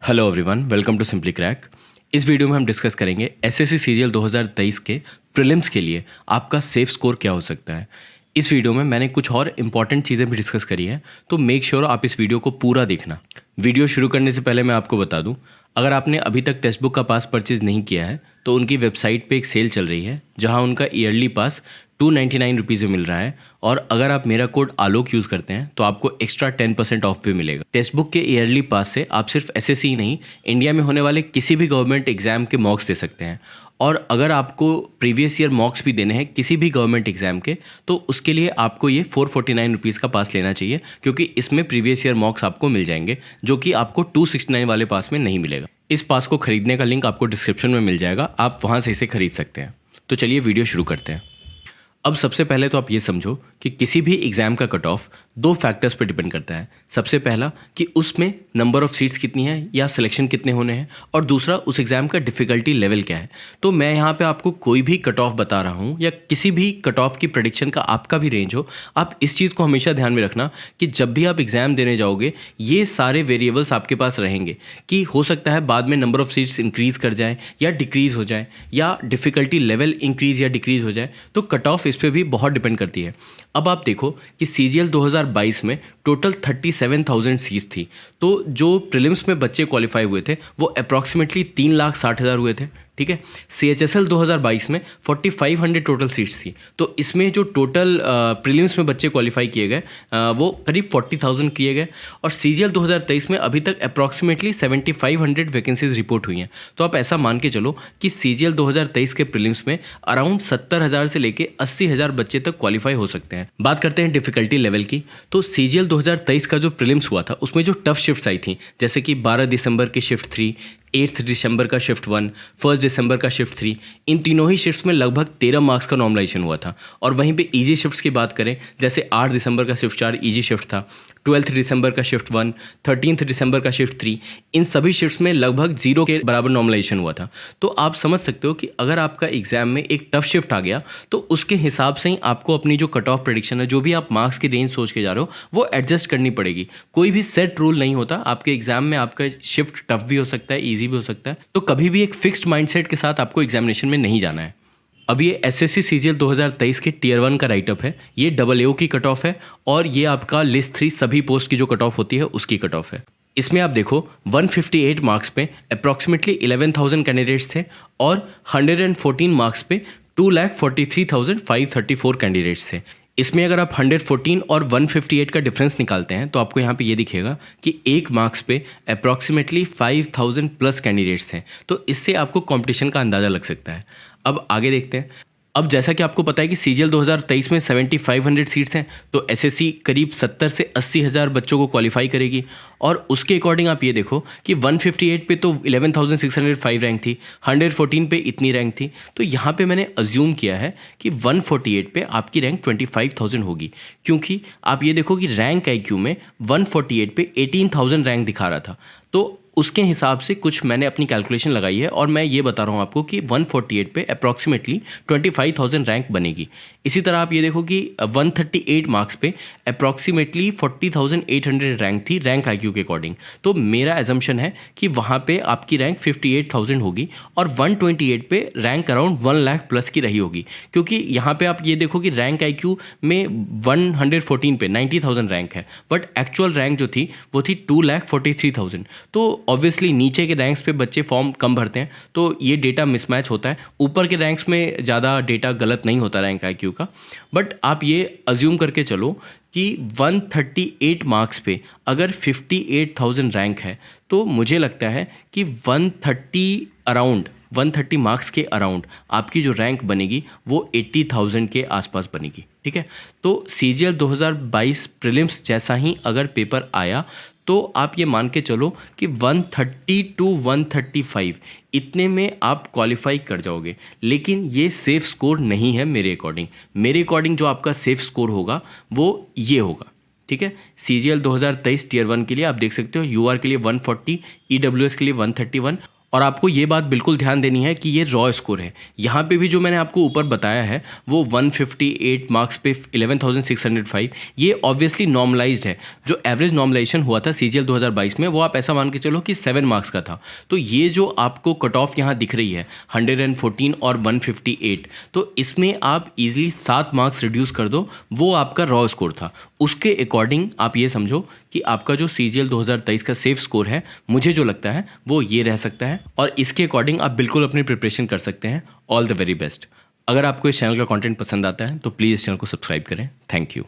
Hello everyone, welcome to simply crack. इस video में हम डिस्कस करेंगे एसएससी सीजीएल 2023 के प्रीलिम्स के लिए आपका सेफ स्कोर क्या हो सकता है। इस वीडियो में मैंने कुछ और इंपॉर्टेंट चीज़ें भी डिस्कस करी हैं, तो मेक श्योर आप इस वीडियो को पूरा देखना। वीडियो शुरू करने से पहले मैं आपको बता दूं, अगर आपने अभी तक टेक्स्ट बुक का पास परचेज नहीं किया है तो उनकी वेबसाइट पे एक सेल चल रही है जहां उनका ईयरली पास 299 रुपीज़ में मिल रहा है, और अगर आप मेरा कोड आलोक यूज़ करते हैं तो आपको एक्स्ट्रा 10% ऑफ भी मिलेगा। टेक्स्ट बुक के ईयरली पास से आप सिर्फ एसएससी ही नहीं, इंडिया में होने वाले किसी भी गवर्नमेंट एग्जाम के मॉक्स दे सकते हैं। और अगर आपको प्रीवियस ईयर मॉक्स भी देने हैं किसी भी गवर्नमेंट एग्जाम के, तो उसके लिए आपको ये 449 रुपीज़ का पास लेना चाहिए, क्योंकि इसमें प्रीवियस ईयर मॉक्स आपको मिल जाएंगे जो कि आपको 269 वाले पास में नहीं मिलेगा। इस पास को खरीदने का लिंक आपको डिस्क्रिप्शन में मिल जाएगा, आप वहाँ से इसे खरीद सकते हैं। तो चलिए वीडियो शुरू करते हैं। अब सबसे पहले तो आप ये समझो कि किसी भी एग्ज़ाम का कट ऑफ दो फैक्टर्स पर डिपेंड करता है। सबसे पहला कि उसमें नंबर ऑफ़ सीट्स कितनी है या सिलेक्शन कितने होने हैं, और दूसरा उस एग्ज़ाम का डिफ़िकल्टी लेवल क्या है। तो मैं यहाँ पे आपको कोई भी कट ऑफ बता रहा हूँ या किसी भी कट ऑफ की प्रेडिक्शन का आपका भी रेंज हो, आप इस चीज़ को हमेशा ध्यान में रखना कि जब भी आप एग्ज़ाम देने जाओगे ये सारे वेरिएबल्स आपके पास रहेंगे कि हो सकता है बाद में नंबर ऑफ़ सीट्स इंक्रीज़ कर जाए या डिक्रीज़ हो जाए, या डिफ़िकल्टी लेवल इंक्रीज़ या डिक्रीज़ हो जाए। तो कट ऑफ इस पर भी बहुत डिपेंड करती है। अब आप देखो कि सीजीएल 2022 में टोटल 37,000 सीट्स थी, तो जो प्रीलिम्स में बच्चे क्वालिफाई हुए थे वो अप्रॉक्सीमेटली 3,60,000 हुए थे, ठीक है। सीएचएसएल 2022 में 4,500 टोटल सीट्स थी, तो इसमें जो टोटल प्रीलिम्स में बच्चे क्वालिफाई किए गए वो करीब 40,000 किए गए। और सीजीएल 2023 में अभी तक अप्रॉक्सीमेटली 7,500 वैकेंसीज रिपोर्ट हुई हैं। तो आप ऐसा मान के चलो कि सीजीएल 2023 के प्रीलिम्स में अराउंड 70,000 से लेके 80,000 बच्चे तक क्वालिफाई हो सकते हैं। बात करते हैं डिफिकल्टी लेवल की, तो सीजीएल 2023 का जो प्रीलिम्स हुआ था उसमें जो टफ शिफ्ट्स आई थी, जैसे कि 12 दिसंबर की शिफ्ट 3, 8 दिसंबर का शिफ्ट 1, 1 दिसंबर का शिफ्ट 3, इन तीनों ही शिफ्ट्स में लगभग 13 मार्क्स का नॉर्मलाइजेशन हुआ था। और वहीं पे इजी शिफ्ट्स की बात करें, जैसे 8 दिसंबर का शिफ्ट 4 इजी शिफ्ट था, 12 दिसंबर का शिफ्ट 1, 13 दिसंबर का शिफ्ट 3, इन सभी शिफ्ट्स में लगभग 0 के बराबर नॉर्मलाइजेशन हुआ था। तो आप समझ सकते हो कि अगर आपका एग्जाम में एक टफ शिफ्ट आ गया तो उसके हिसाब से ही आपको अपनी जो कट ऑफ प्रेडिक्शन है, जो भी आप मार्क्स की रेंज सोच के जा रहे हो, वो एडजस्ट करनी पड़ेगी। कोई भी सेट रूल नहीं होता, आपके एग्जाम में आपका शिफ्ट टफ भी हो सकता है, ईजी भी हो सकता है। तो कभी भी एक फिक्स्ड माइंडसेट के साथ आपको एग्जामिनेशन में नहीं जाना है। अब ये एसएससी सीजीएल 2023 के टीयर 1 का राइटअप है, ये AAO की कट ऑफ है, और ये आपका लिस्ट 3 सभी पोस्ट की जो कट ऑफ होती है उसकी कट ऑफ है। इसमें आप देखो 158 मार्क्स पे अप्रॉक्सीमेटली 11,000 कैंडिडेट्स थे, और 114 मार्क्स पे 2,43,534 कैंडिडेट्स थे। इसमें अगर आप 114 और 158 का डिफरेंस निकालते हैं तो आपको यहाँ पे ये दिखेगा कि एक मार्क्स पे अप्रॉक्सीमेटली 5,000 प्लस कैंडिडेट्स थे। तो इससे आपको कंपटीशन का अंदाज़ा लग सकता है। अब आगे देखते हैं। अब जैसा कि आपको पता है कि सीजीएल 2023 में 7,500 सीट्स हैं, तो एसएससी करीब 70 से 80,000 बच्चों को क्वालिफाई करेगी। और उसके अकॉर्डिंग आप ये देखो कि 158 पे तो 11,605 रैंक थी, 114 पे इतनी रैंक थी। तो यहाँ पे मैंने अज्यूम किया है कि 148 पे आपकी रैंक 25,000 होगी, क्योंकि आप ये देखो कि रैंक आईक्यू में 148 पे 18,000 रैंक दिखा रहा था। तो उसके हिसाब से कुछ मैंने अपनी कैलकुलेशन लगाई है, और मैं ये बता रहा हूँ आपको कि 148 पे अप्रॉक्सीमेटली 25,000 रैंक बनेगी। इसी तरह आप ये देखो कि 138 मार्क्स पे अप्रॉक्सीमेटली 40,800 रैंक थी रैंक आईक्यू के अकॉर्डिंग। तो मेरा एजम्पशन है कि वहाँ पे आपकी रैंक 58,000 होगी, और 128 पे रैंक अराउंड 1 लाख प्लस की रही होगी, क्योंकि यहाँ पे आप ये देखो कि रैंक आईक्यू में 114 पे 90,000 रैंक है, बट एक्चुअल रैंक जो थी वो थी 2,43,000। तो ऑब्वियसली नीचे के रैंक्स पे बच्चे फॉर्म कम भरते हैं, तो ये डेटा मिसमैच होता है। ऊपर के रैंक्स में ज़्यादा डेटा गलत नहीं होता रैंक आईक्यू का, बट आप ये अज्यूम करके चलो कि 138 मार्क्स पे अगर 58,000 रैंक है, तो मुझे लगता है कि 130 मार्क्स के अराउंड आपकी जो रैंक बनेगी वो 80,000 के आसपास बनेगी, ठीक है। तो सीजीएल 2022 प्रीलिम्स जैसा ही अगर पेपर आया तो आप ये मान के चलो कि 130 टू 135 इतने में आप क्वालिफाई कर जाओगे। लेकिन ये सेफ स्कोर नहीं है मेरे अकॉर्डिंग जो आपका सेफ स्कोर होगा वो ये होगा, ठीक है। सीजीएल 2023 टीयर 1 के लिए आप देख सकते हो यूआर के लिए 140, ईडब्ल्यूएस के लिए 131, और आपको ये बात बिल्कुल ध्यान देनी है कि ये रॉ स्कोर है। यहाँ पे भी जो मैंने आपको ऊपर बताया है वो 158 मार्क्स पे 11,605, ये ऑब्वियसली नॉर्मलाइज्ड है। जो एवरेज नॉर्मलाइजेशन हुआ था CGL 2022 में वो आप ऐसा मान के चलो कि 7 मार्क्स का था। तो ये जो आपको कट ऑफ यहाँ दिख रही है 114 और 158, तो इसमें आप इजीली 7 मार्क्स रिड्यूस कर दो, वो आपका रॉ स्कोर था। उसके अकॉर्डिंग आप ये समझो कि आपका जो CGL 2023 का सेफ स्कोर है, मुझे जो लगता है वो ये रह सकता है, और इसके अकॉर्डिंग आप बिल्कुल अपनी प्रिपरेशन कर सकते हैं। All the very best. अगर आपको इस चैनल का कंटेंट पसंद आता है तो प्लीज़ इस चैनल को सब्सक्राइब करें। Thank you.